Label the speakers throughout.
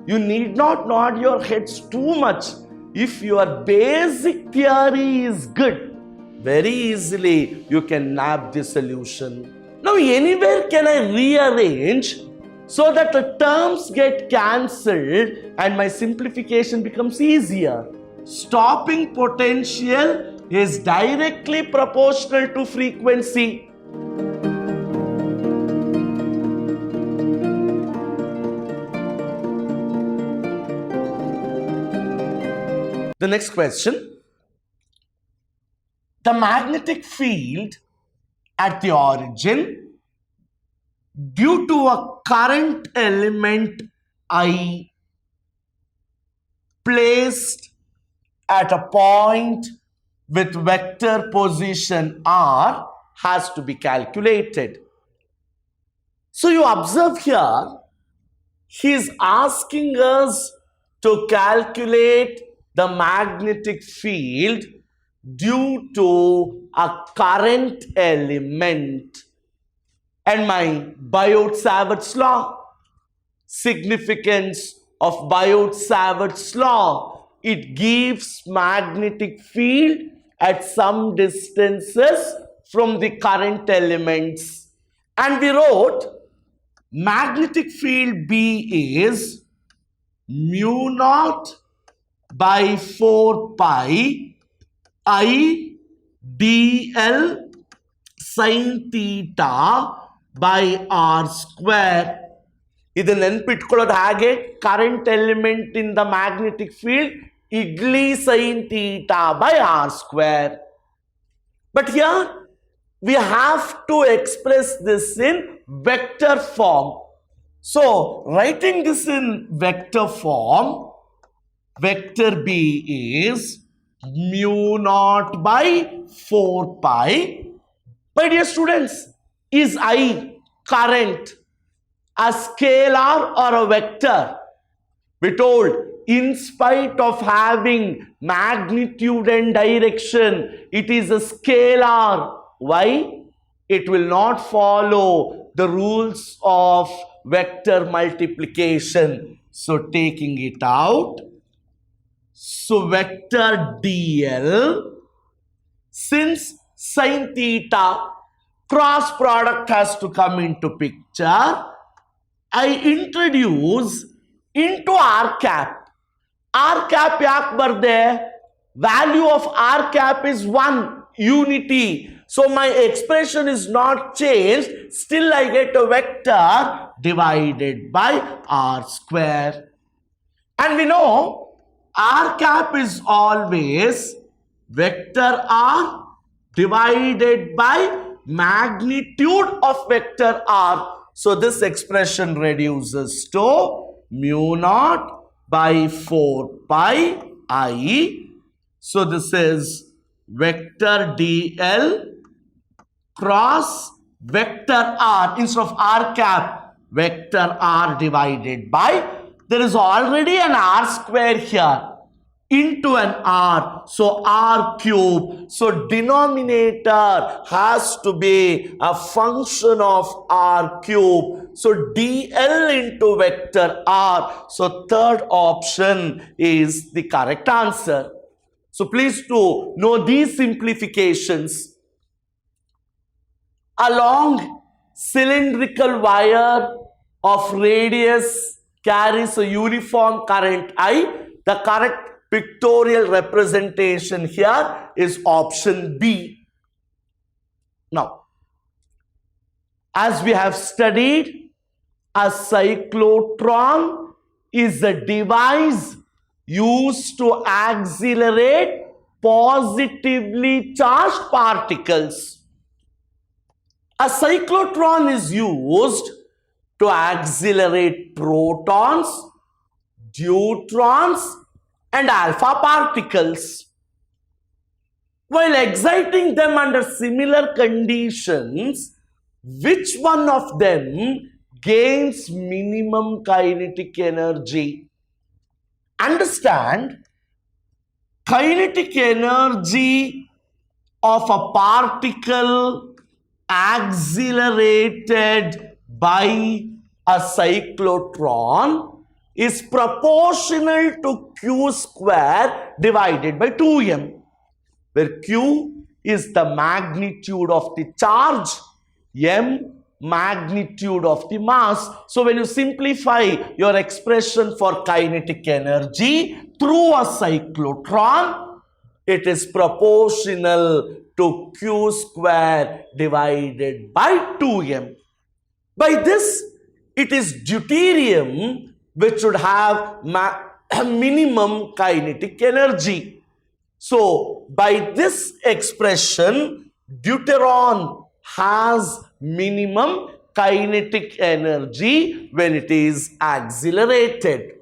Speaker 1: You need not nod your heads too much. If your basic theory is good, very easily you can nab the solution. Now, anywhere can I rearrange so that the terms get cancelled and my simplification becomes easier? Stopping potential is directly proportional to frequency. The next question. The magnetic field at the origin due to a current element I placed at a point with vector position R has to be calculated. So you observe here, he is asking us to calculate the magnetic field due to a current element. And my Biot-Savart's law, significance of Biot-Savart's law, it gives magnetic field at some distances from the current elements. And we wrote magnetic field B is mu naught by 4 pi I dl sin theta by r square. This ನೆನಪಿಟ್ಕೊಳ್ಳೋದು ಹಾಗೆ current element in the magnetic field igli sin theta by r square. But here we have to express this in vector form. So writing this in vector form, vector B is mu naught by 4 pi. My dear students, is I current a scalar or a vector? We told, in spite of having magnitude and direction, it is a scalar. Why? It will not follow the rules of vector multiplication. So taking it out, so vector dl, since sin theta cross product has to come into picture, I introduce into r cap. R cap yak barde? Value of r cap is 1, unity. So my expression is not changed. Still I get a vector divided by r square. And we know r cap is always vector r divided by magnitude of vector r. So this expression reduces to mu naught by 4 pi I. So this is vector dl cross vector r, instead of r cap, vector r divided by, there is already an r square here, into an r, so r cube. So denominator has to be a function of r cube. So dl into vector r. So third option is the correct answer. So please do know these simplifications. A long cylindrical wire of radius carries a uniform current I. The correct pictorial representation here is option B. Now, as we have studied, a cyclotron is a device used to accelerate positively charged particles. A cyclotron is used to accelerate protons, deuterons, and alpha particles. While exciting them under similar conditions, which one of them gains minimum kinetic energy? Understand, kinetic energy of a particle accelerated by a cyclotron is proportional to q square divided by 2m, where q is the magnitude of the charge, m magnitude of the mass. So when you simplify your expression for kinetic energy through a cyclotron, it is proportional to q square divided by 2m. By this, it is deuterium which should have minimum kinetic energy. So by this expression, deuteron has minimum kinetic energy when it is accelerated.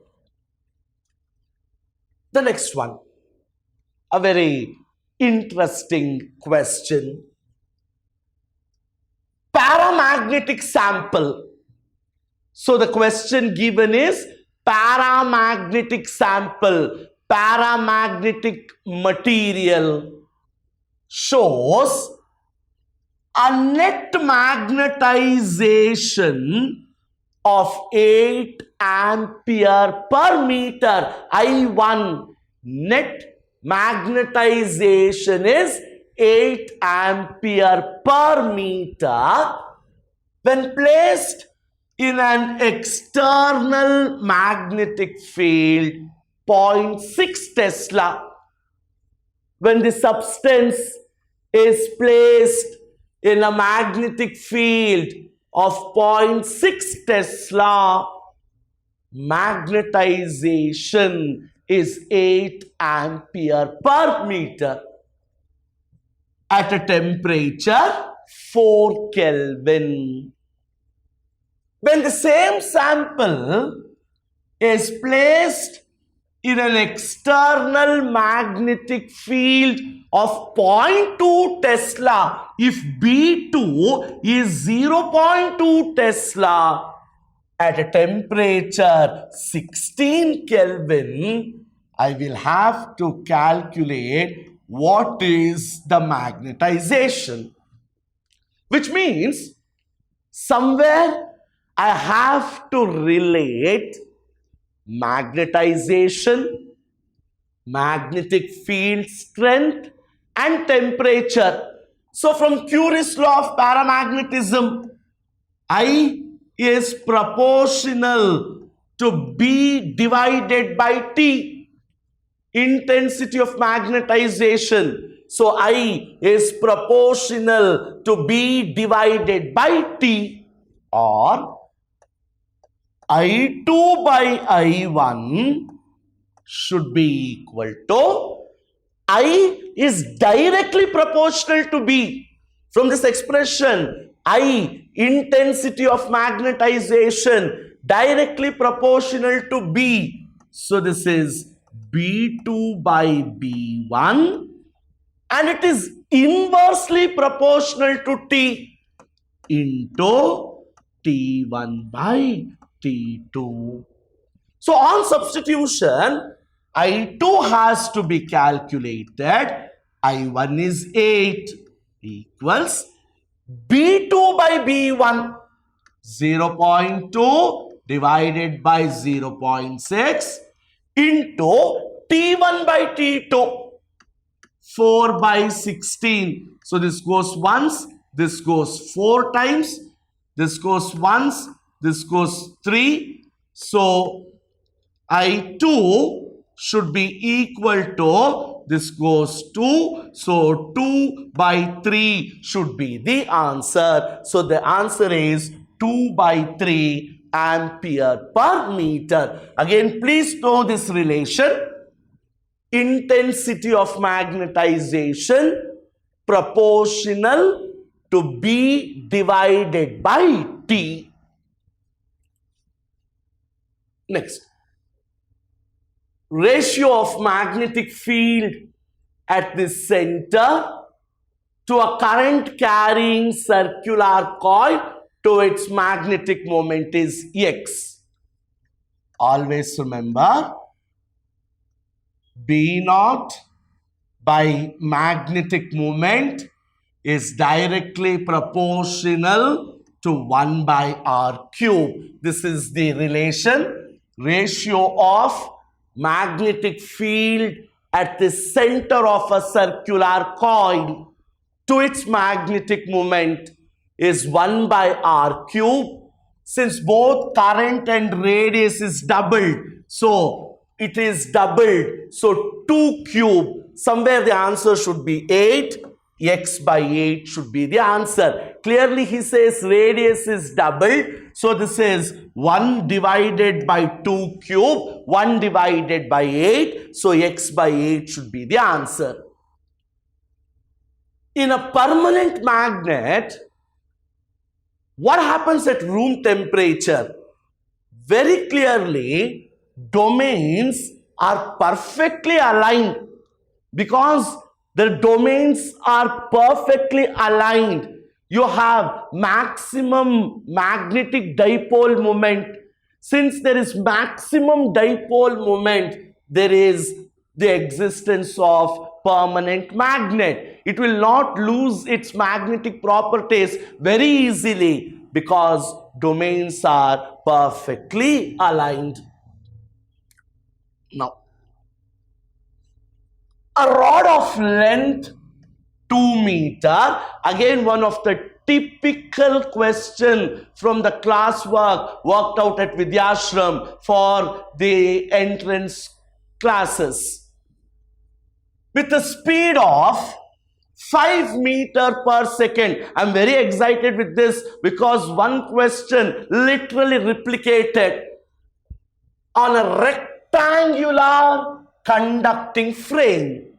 Speaker 1: The next one, a very interesting question. Paramagnetic sample. So the question given is paramagnetic sample, paramagnetic material shows a net magnetization of 8 ampere per meter. I1 net magnetization is 8 ampere per meter when placed in an external magnetic field 0.6 Tesla. When the substance is placed in a magnetic field of 0.6 Tesla, magnetization is 8 ampere per meter at a temperature 4 Kelvin. When the same sample is placed in an external magnetic field of 0.2 Tesla, if B2 is 0.2 Tesla at a temperature 16 Kelvin, I will have to calculate what is the magnetization. Which means somewhere I have to relate magnetization, magnetic field strength and temperature. So from Curie's law of paramagnetism, I is proportional to B divided by T, intensity of magnetization. So I is proportional to B divided by T, or I2 by I1 should be equal to I is directly proportional to B. From this expression, I, intensity of magnetization, directly proportional to B. So this is B2 by B1, and it is inversely proportional to T into T1 by T2. So on substitution, I2 has to be calculated. I1 is 8 equals B2 by B1, 0.2 divided by 0.6 into T1 by T2, 4 by 16. So this goes once, this goes 4 times, this goes once, this goes 3. So I2 should be equal to, this goes 2. So 2 by 3 should be the answer. So the answer is 2 by 3 ampere per meter. Again, please know this relation. Intensity of magnetization proportional to B divided by T. Next, ratio of magnetic field at the center to a current carrying circular coil to its magnetic moment is X. Always remember, B naught by magnetic moment is directly proportional to 1 by R cube. This is the relation. ratio of magnetic field at the center of a circular coil to its magnetic moment is 1 by r cube. Since both current and radius is doubled, so it is doubled, so 2 cube, somewhere the answer should be 8, x by 8 should be the answer. Clearly he says radius is doubled, so this is 1 divided by 2 cube, 1 divided by 8, so x by 8 should be the answer. In a permanent magnet, what happens at room temperature? Very clearly, domains are perfectly aligned. Because the domains are perfectly aligned, you have maximum magnetic dipole moment. Since there is maximum dipole moment, there is the existence of permanent magnet. It will not lose its magnetic properties very easily because domains are perfectly aligned. Now, a rod of length 2 meter, again one of the typical question from the classwork worked out at Vidyashram for the entrance classes. With a speed of 5 meter per second. I'm very excited with this because one question literally replicated on a rectangular conducting frame.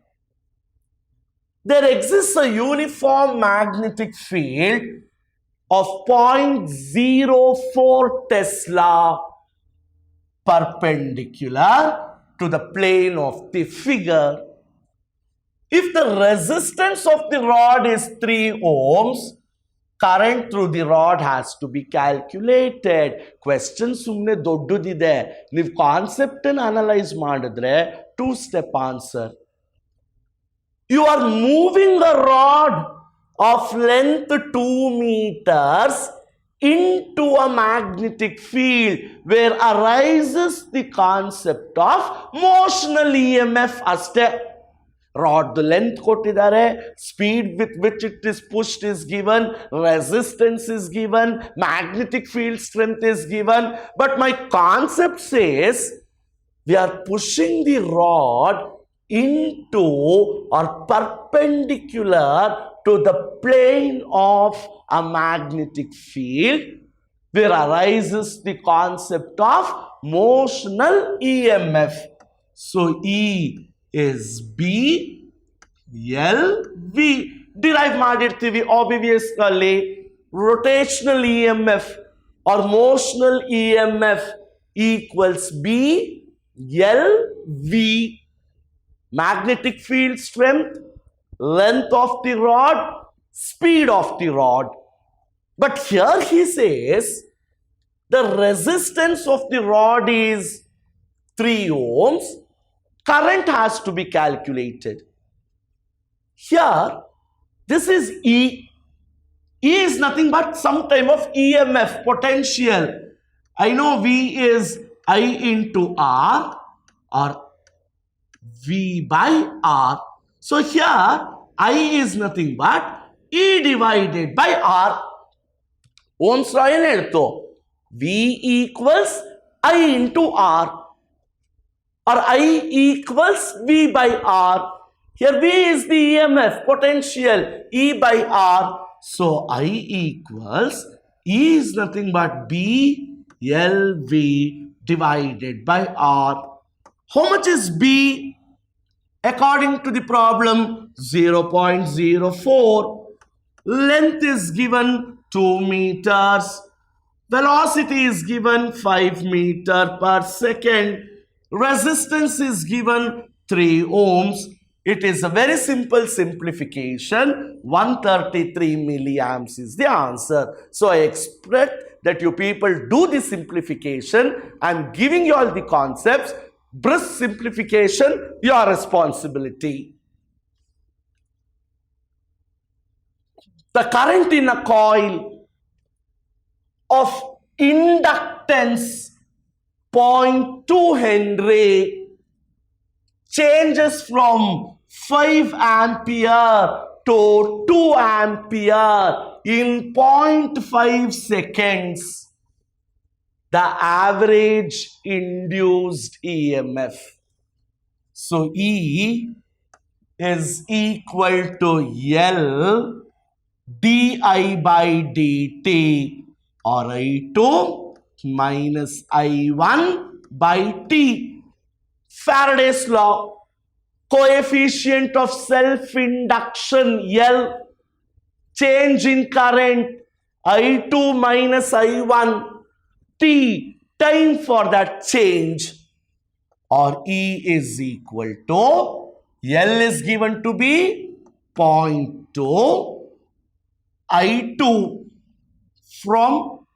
Speaker 1: There exists a uniform magnetic field of 0.04 Tesla perpendicular to the plane of the figure. If the resistance of the rod is 3 ohms, current through the rod has to be calculated. Question sumne doddudide. ನೀವು concept ಅನ್ನು analyse ಮಾಡಿದ್ರೆ 2-step answer. You are moving a rod of length 2 meters into a magnetic field where arises the concept of motional EMF aste. Rod the length kottidare, speed with which it is pushed is given, resistance is given, magnetic field strength is given, but my concept says we are pushing the rod into or perpendicular to the plane of a magnetic field where arises the concept of motional EMF. So E is B L V. Derive ಮಾಡಿರ್ತೀವಿ obviously. Rotational EMF or motional EMF equals B L V. Magnetic field strength, length of the rod, speed of the rod. But here he says the resistance of the rod is 3 ohms. Current has to be calculated. Here, this is E. E is nothing but some type of EMF, potential. I know V is I into R or V by R. So here, I is nothing but E divided by R. Ohm's law ಏನು ಹೇಳ್ತು? V equals I into R. Or I equals V by R. Here V is the EMF, potential, E by R. So I equals, E is nothing but B L V divided by R. How much is B? According to the problem, 0.04. Length is given 2 meters. Velocity is given 5 meter per second. Resistance is given 3 ohms. It is a very simple simplification. 133 milliamps is the answer. So I expect that you people do the simplification. I'm giving you all the concepts. Brisk simplification, your responsibility. The current in a coil of inductance 0.2 Henry changes from 5 ampere to 2 ampere in 0.5 seconds. The average induced EMF. So E is equal to L di by dt, or I2 minus I1 by T. Faraday's law, coefficient of self-induction L, change in current I2 minus I1, T, time for that change, or E is equal to, L is given to be 0.2, I2 from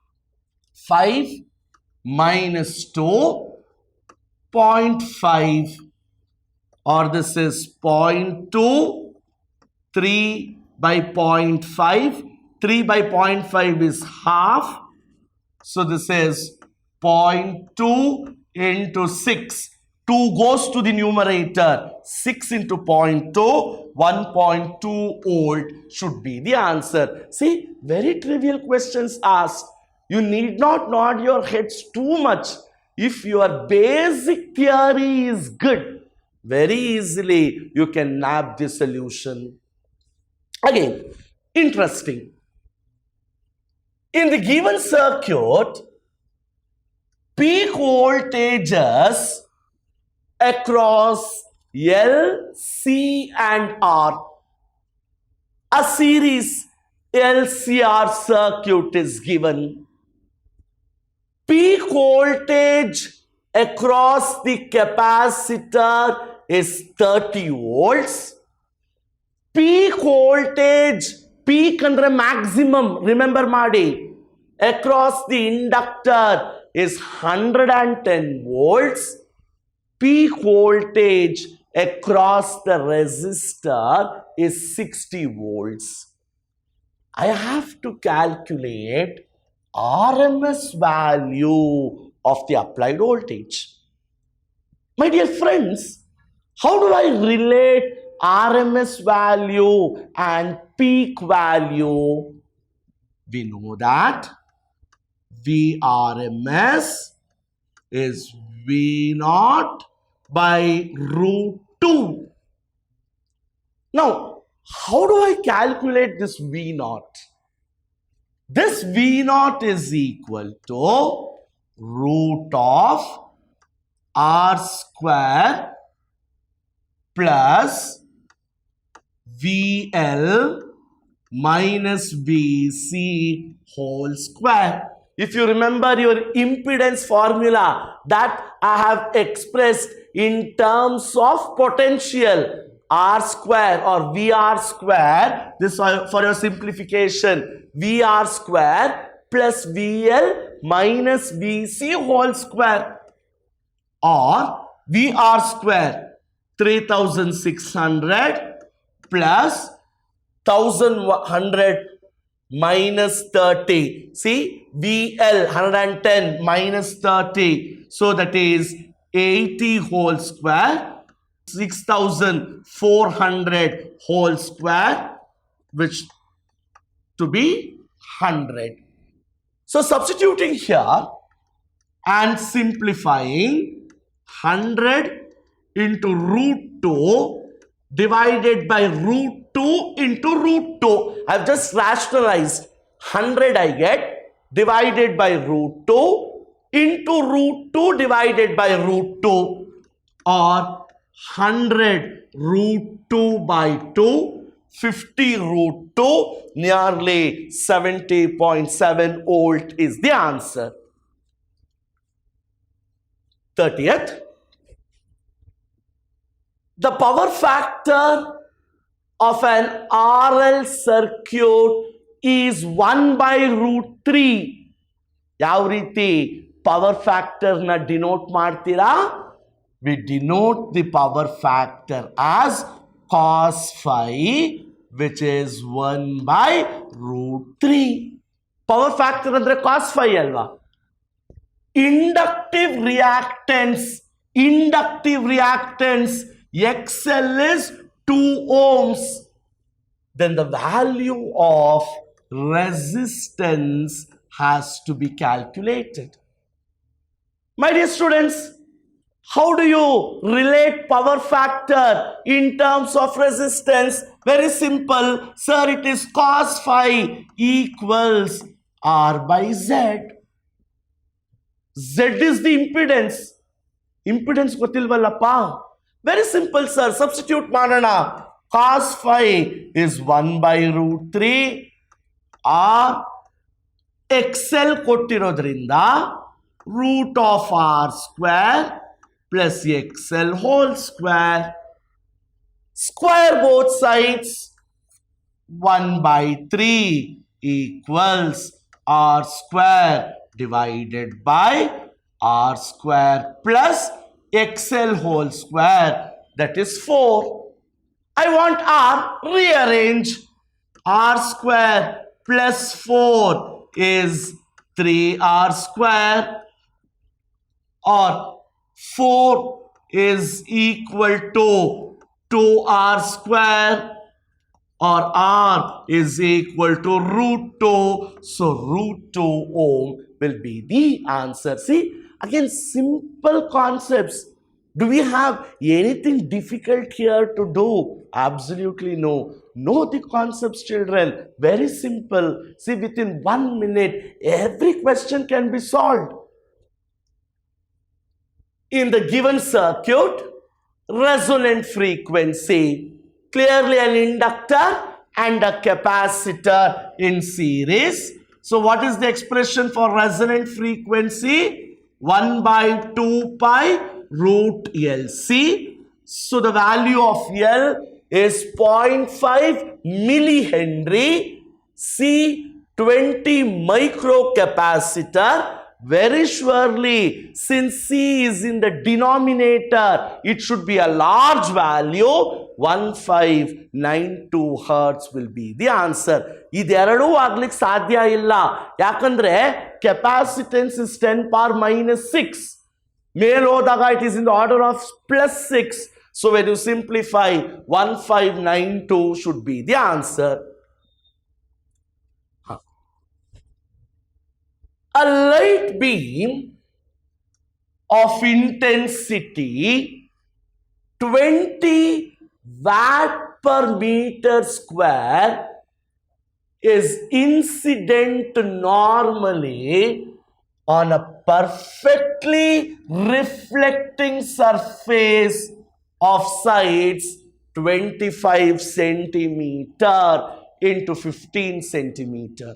Speaker 1: 5 minus 2, 0.5, or this is 0.2, 3 by 0.5, 3 by 0.5 is half, so this is 0.2 into 6, 2 goes to the numerator, 6 into 0.2, 1.2 volt should be the answer. See, very trivial questions asked. You need not nod your heads too much. If your basic theory is good, very easily you can nab the solution. Again, interesting. In the given circuit, peak voltages across L, C and R, a series LCR circuit is given. Peak voltage across the capacitor is 30 volts. Peak voltage, peak under maximum, remember Madi, across the inductor is 110 volts. Peak voltage across the resistor is 60 volts. I have to calculate RMS value of the applied voltage. My dear friends, how do I relate RMS value and peak value? We know that Vrms is V0 by root 2. Now, how do I calculate this V0? This V0 is equal to root of R square plus VL minus VC whole square. If you remember your impedance formula that I have expressed in terms of potential, R square or VR square, this for your simplification, VR square plus VL minus VC whole square, or VR square 3600 plus 1100 minus 30. See, VL 110 minus 30. So that is 80 whole square, 6400 whole square, which to be 100. So substituting here and simplifying, 100 into root 2 divided by root 2 into root 2. I have just rationalized. 100 I get divided by root 2 into root 2 divided by root 2, or 100 root 2 by 2, 50 root 2, nearly 70.7 volt is the answer. 30th. The power factor of an RL circuit is 1 by root 3. ಯಾವ ರೀತಿ power factor ನ denote ಮಾಡ್ತೀರಾ? We denote the power factor as cos phi, which is 1 by root 3. Power factor ಅಂದ್ರೆ cos phi ಅಲ್ವಾ? inductive reactance, XL is 2 ohms, then the value of resistance has to be calculated. My dear students, how do you relate power factor in terms of resistance? Very simple. Sir, it is cos phi equals R by Z. Z is the impedance. Impedance gotilvallappa. Very simple, sir. Substitute manana. Cos phi is 1 by root 3 R XL kottirodrinda root of R square plus XL whole square. Square both sides. 1 by 3 equals R square divided by R square plus XL whole square, that is 4. I want R, rearrange. R square plus 4 is 3R square, or 4 is equal to 2R square, or R is equal to root 2. So root 2 ohm will be the answer. See, again, simple concepts. Do we have anything difficult here to do? Absolutely no. Know the concepts, children. Very simple. See, within 1 minute, every question can be solved. In the given circuit, resonant frequency, clearly an inductor and a capacitor in series. So what is the expression for resonant frequency? 1 by 2 pi root LC. So the value of L is 0.5 millihenry. C, 20 microcapacitor. Very surely, since C is in the denominator, it should be a large value. 1592 hertz will be the answer. ಇದೆರಡೂ ಆಗ್ಲಿಕ್ಕೆ ಸಾಧ್ಯ ಇಲ್ಲ. ಯಾಕಂದ್ರೆ capacitance is 10 power minus 6. ಮೇಲ್ ಹೋದಾಗ it is in the order of plus 6. So when you simplify, 1592 should be the answer. A light beam of intensity 20 watt per meter square is incident normally on a perfectly reflecting surface of sides 25 centimeter into 15 centimeter.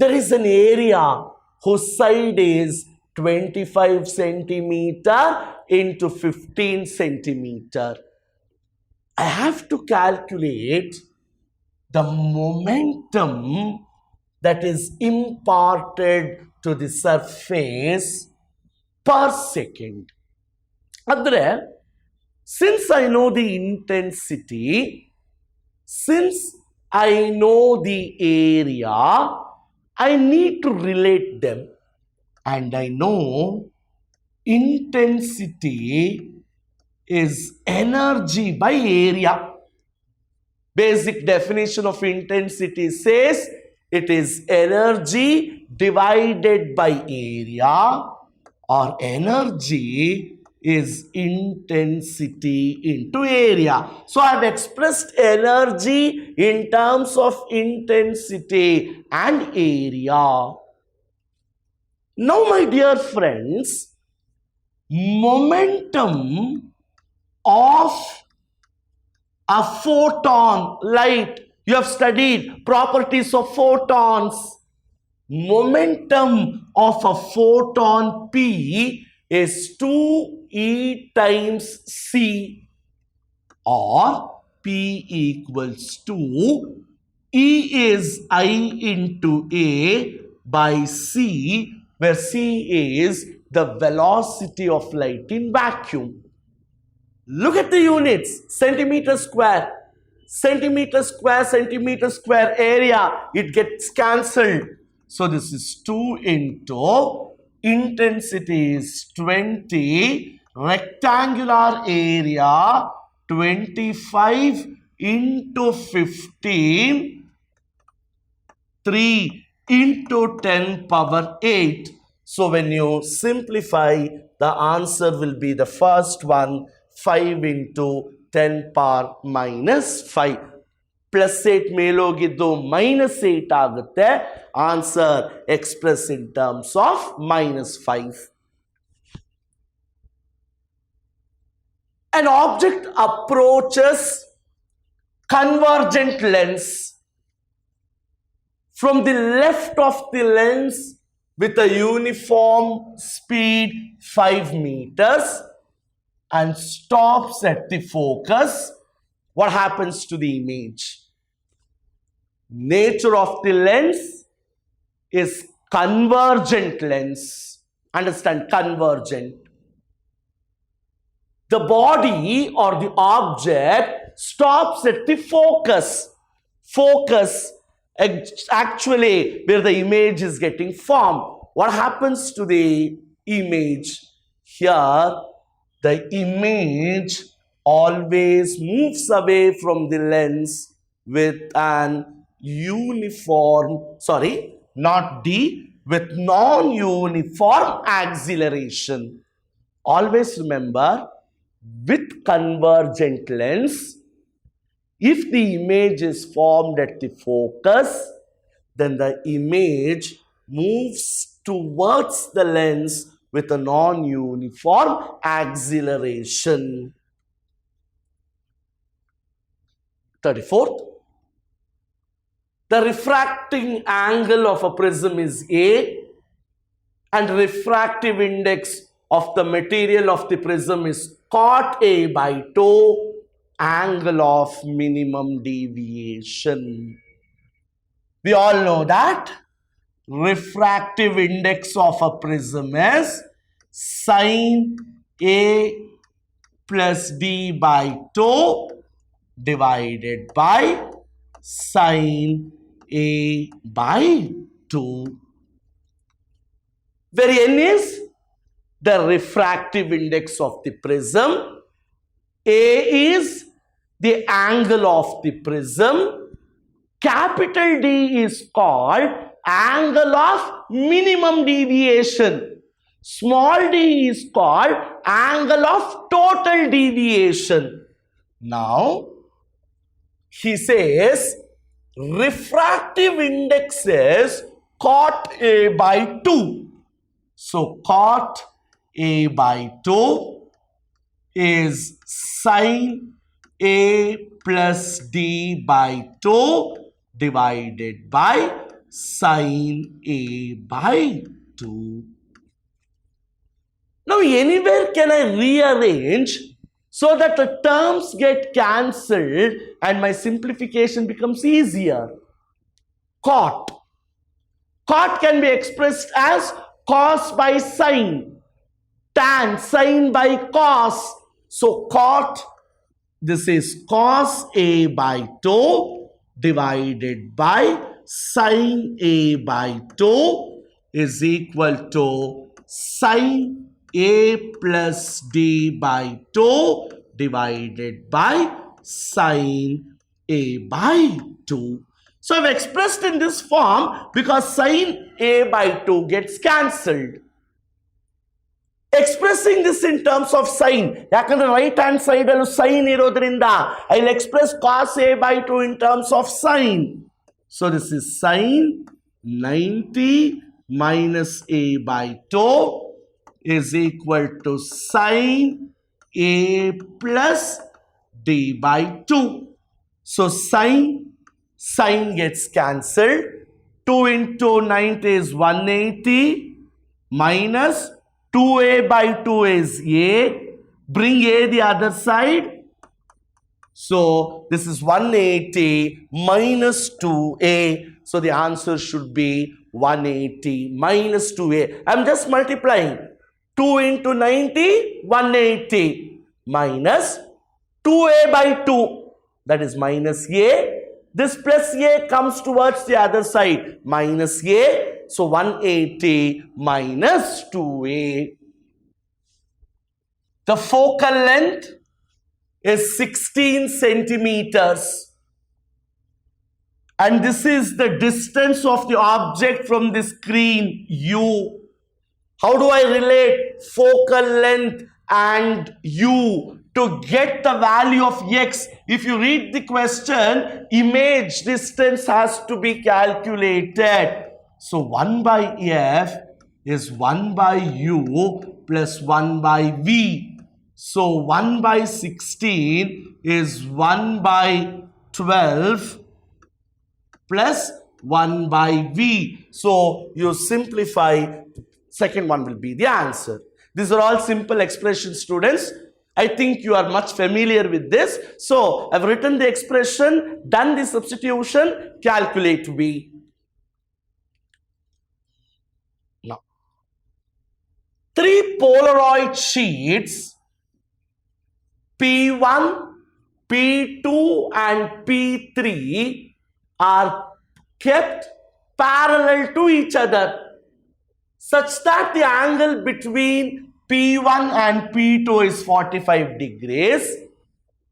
Speaker 1: There is an area whose side is 25 centimeter into 15 centimeter. I have to calculate the momentum that is imparted to the surface per second. Andre, since I know the intensity, since I know the area, I need to relate them, and I know intensity is energy by area. Basic definition of intensity says it is energy divided by area, or energy is intensity into area. So I have expressed energy in terms of intensity and area. Now, my dear friends, momentum of a photon, light. You have studied properties of photons. Momentum of a photon P is 2e times c, or P equals to E is I into A by C, where C is the velocity of light in vacuum. Look at the units: centimeter square, centimeter square area. It gets cancelled. So this is 2 into intensity is 20, rectangular area 25 into 15, 3 into 10 power 8. So when you simplify, the answer will be the first one, 5 into 10 power minus 5. Plus 8 ಮೇಲೋಗಿದ್ದು minus 8 ಆಗುತ್ತೆ. Answer expressed in terms of minus 5. An object approaches convergent lens from the left of the lens with a uniform speed 5 meters and stops at the focus. What happens to the image? Nature of the lens is convergent lens. Understand, convergent. The body or the object stops at the focus. Focus, actually where the image is getting formed. What happens to the image? Here, the image always moves away from the lens with an uniform, with non-uniform acceleration. Always remember, with convergent lens, if the image is formed at the focus, then the image moves towards the lens with a non-uniform acceleration. 34th, the refracting angle of a prism is A and refractive index of the material of the prism is cot A by 2, angle of minimum deviation. We all know that refractive index of a prism is sin A plus D by 2 divided by sin A by 2, where n is the refractive index of the prism, A is the angle of the prism, capital D is called angle of minimum deviation, small d is called angle of total deviation. Now, he says refractive index is cot A by 2. So, cot A by 2 is sin A plus D by 2 divided by sin A by 2. Now, anywhere can I rearrange so that the terms get cancelled and my simplification becomes easier? Cot. Cot can be expressed as cos by sin, tan, sin by cos. So cot, this is cos A by 2 divided by sin A by 2 is equal to sin A plus D by 2 divided by sin A by 2. So I've expressed in this form because sin A by 2 gets cancelled. Expressing this in terms of sin, yakandre right hand side allu sin irodrinda I'll express cos A by 2 in terms of sin. So this is sin 90 minus A by 2 is equal to sin A plus D by 2. So sin gets cancelled. 2 into 90 is 180 minus 2A by 2 is A. Bring A the other side. So this is 180 minus 2A. So the answer should be 180 minus 2A. I'm just multiplying. 2 into 90, 180 minus 2A by 2. That is minus A. This plus A comes towards the other side. Minus A. So 180 minus 2a. The focal length is 16 centimeters. And this is the distance of the object from the screen U. How do I relate focal length and U to get the value of x? If you read the question, image distance has to be calculated. So 1 by f is 1 by u plus 1 by v. So 1 by 16 is 1 by 12 plus 1 by v. So you simplify, second one will be the answer. These are all simple expressions, students. I think you are much familiar with this. So I've written the expression, done the substitution, calculate v. Now, 3 Polaroid sheets P1, P2 and P3 are kept parallel to each other such that the angle between P1 and P2 is 45 degrees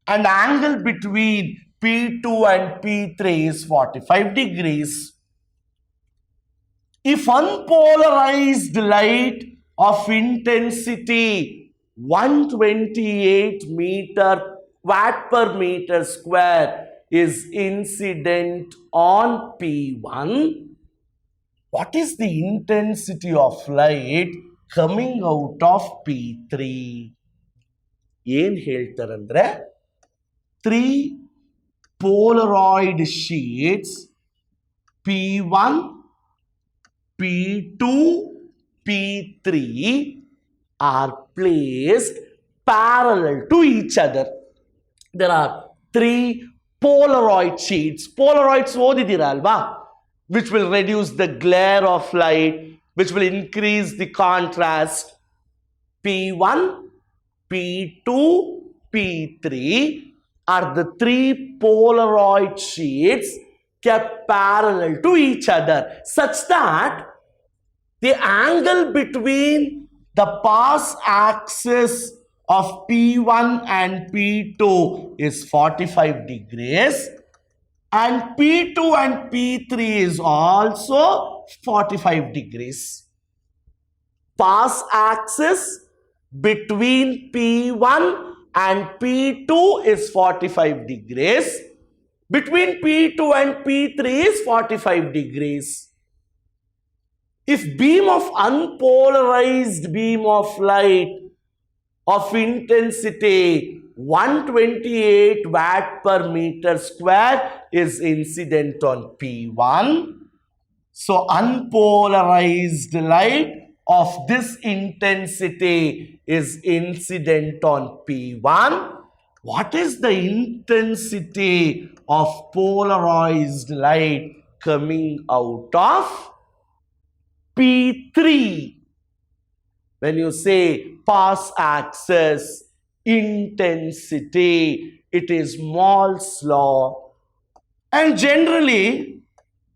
Speaker 1: and angle between P2 and P3 is 45 degrees. If unpolarized light of intensity 128 watt per meter square is incident on P1, what is the intensity of light coming out of P3? ಏನು ಹೇಳ್ತಾರಂದ್ರೆ 3 Polaroid sheets P1, P2, P3 are placed parallel to each other. There are 3 Polaroid sheets. Polaroids ಓದಿದ್ದೀರಾ ಅಲ್ವಾ? Which will reduce the glare of light, which will increase the contrast. P1, P2, P3 are the 3 Polaroid sheets kept parallel to each other such that the angle between the pass axis of P1 and P2 is 45 degrees and P2 and P3 is also 45 degrees. Pass axis between P1 and P2 is 45 degrees. Between P2 and P3 is 45 degrees. If beam of unpolarized beam of light of intensity 128 watt per meter square is incident on P1. So unpolarized light of this intensity is incident on P1. What is the intensity of polarized light coming out of P3? When you say pass axis, intensity, it is Moll's law. And generally,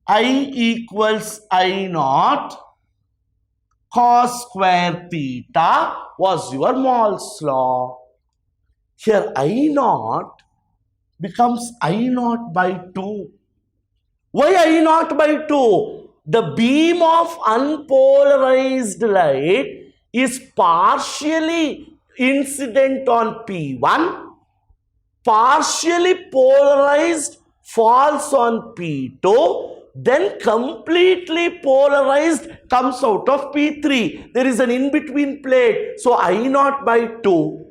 Speaker 1: I equals I naught cos square theta was your Moll's law. Here I naught becomes I naught by 2. Why I naught by 2? The beam of unpolarized light is partially incident on P1, partially polarized falls on P2, then completely polarized comes out of P3. There is an in-between plate. So I naught by 2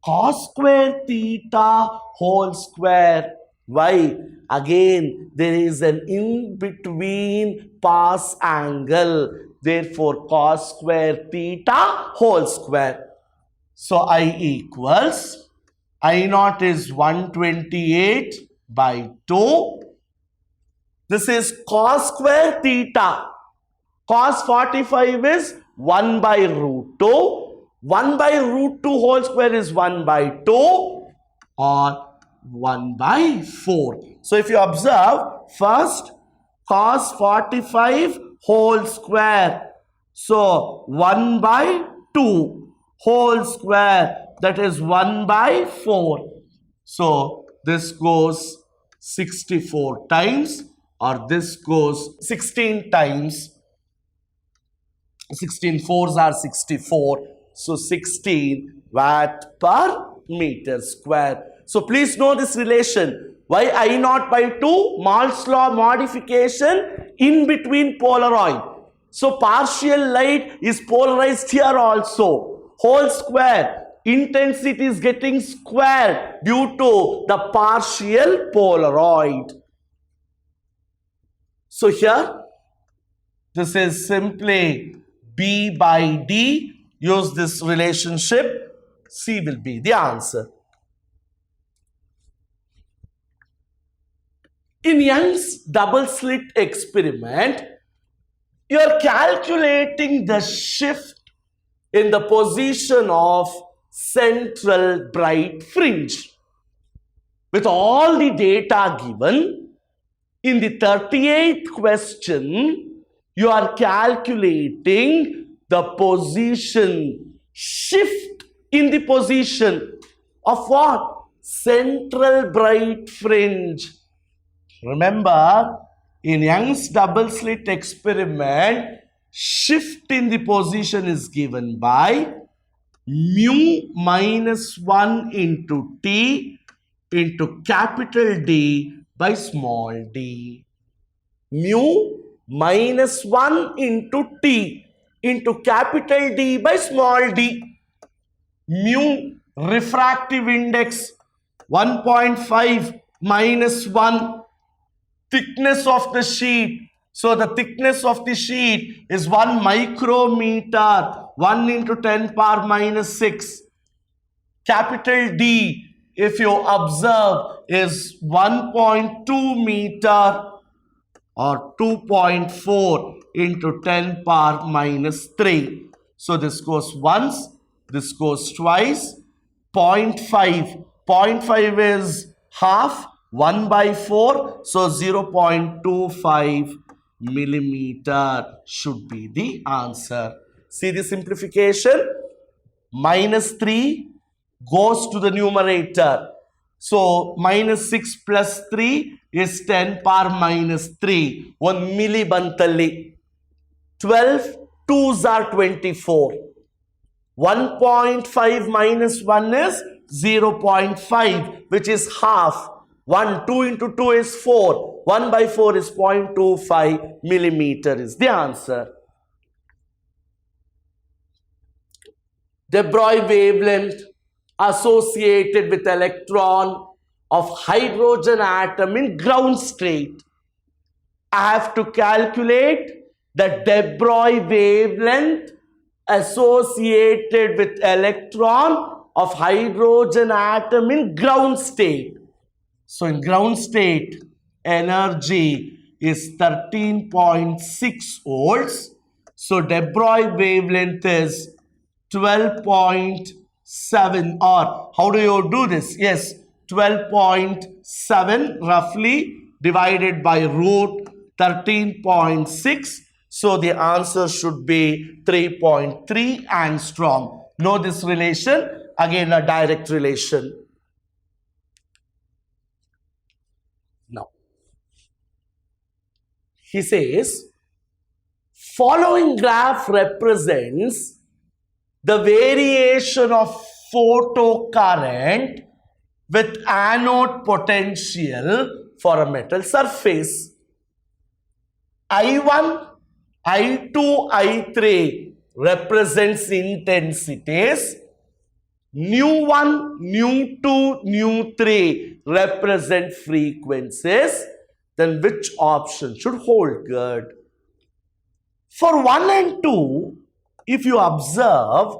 Speaker 1: cos square theta whole square. Why? Again, there is an in-between pass angle. Therefore, cos square theta whole square. So I equals I naught is 128 by 2. This is cos square theta. Cos 45 is 1 by root 2. 1 by root 2 whole square is 1 by 2 or 1 by 4. So if you observe, first cos 45 whole square. So 1 by 2 whole square, that is 1 by 4. So this goes 64 times, or this goes 16 times. 16 fours are 64. So 16 watt per meter square. So please know this relation. Why I naught by 2? Moll's law modification in between Polaroid. So partial light is polarized here also. Whole square. Intensity is getting squared due to the partial Polaroid. So here, this is simply B by D. Use this relationship. C will be the answer. In Young's double slit experiment, you are calculating the shift in the position of central bright fringe. With all the data given, in the 38th question, you are calculating the position, shift in the position of what? Central bright fringe. Remember, in Young's double slit experiment, shift in the position is given by mu minus 1 into T into capital D by small d. Mu minus 1 into T into capital D by small d. Mu refractive index 1.5 minus 1. Thickness of the sheet. So the thickness of the sheet is 1 micrometer. 1 into 10 power minus 6. Capital D, if you observe, is 1.2 meter or 2.4 into 10 power minus 3. So this goes once, this goes twice. 0.5. 0.5 is half. 1 by 4, so 0.25 millimeter should be the answer. See the simplification? Minus 3 goes to the numerator. So minus 6 plus 3 is 10 power minus 3. 1 millibantalli. 12 2s are 24. 1.5 minus 1 is 0.5, which is half. 1, 2 into 2 is 4. 1 by 4 is 0.25 millimeter is the answer. De Broglie wavelength associated with electron of hydrogen atom in ground state. I have to calculate the de Broglie wavelength associated with electron of hydrogen atom in ground state. So in ground state, energy is 13.6 volts. So de Broglie wavelength is 12.7, or how do you do this? Yes, 12.7 roughly divided by root 13.6. So the answer should be 3.3 angstrom. Know this relation? Again, a direct relation. Now, he says, following graph represents the variation of photocurrent with anode potential for a metal surface. I1, I2, I3 represents intensities. Nu1, Nu2, Nu3 represent frequencies. Then which option should hold good? For 1 and 2, if you observe,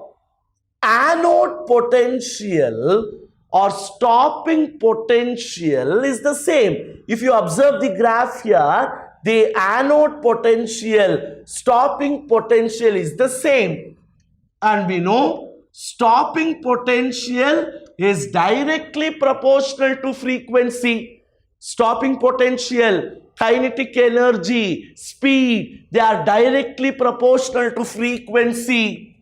Speaker 1: anode potential or stopping potential is the same. If you observe the graph here, the anode potential, stopping potential is the same. And we know stopping potential is directly proportional to frequency. Stopping potential kinetic energy, speed, they are directly proportional to frequency.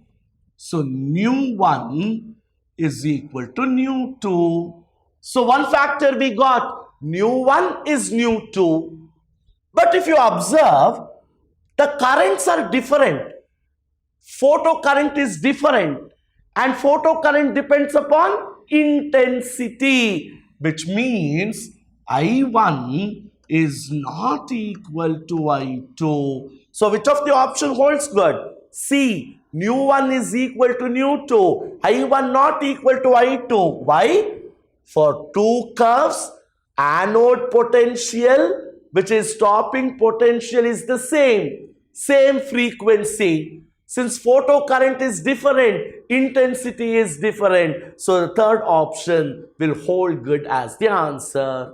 Speaker 1: So nu1 is equal to nu2. So one factor we got, nu1 is nu2. But if you observe, the currents are different. Photocurrent is different, and photocurrent depends upon intensity, which means I1 is not equal to I2. So which of the option holds good? C. Nu1 is equal to nu2. I1 not equal to I2. Why? For two curves, anode potential, which is stopping potential, is the same frequency. Since photocurrent is different, intensity is different. So the third option will hold good as the answer.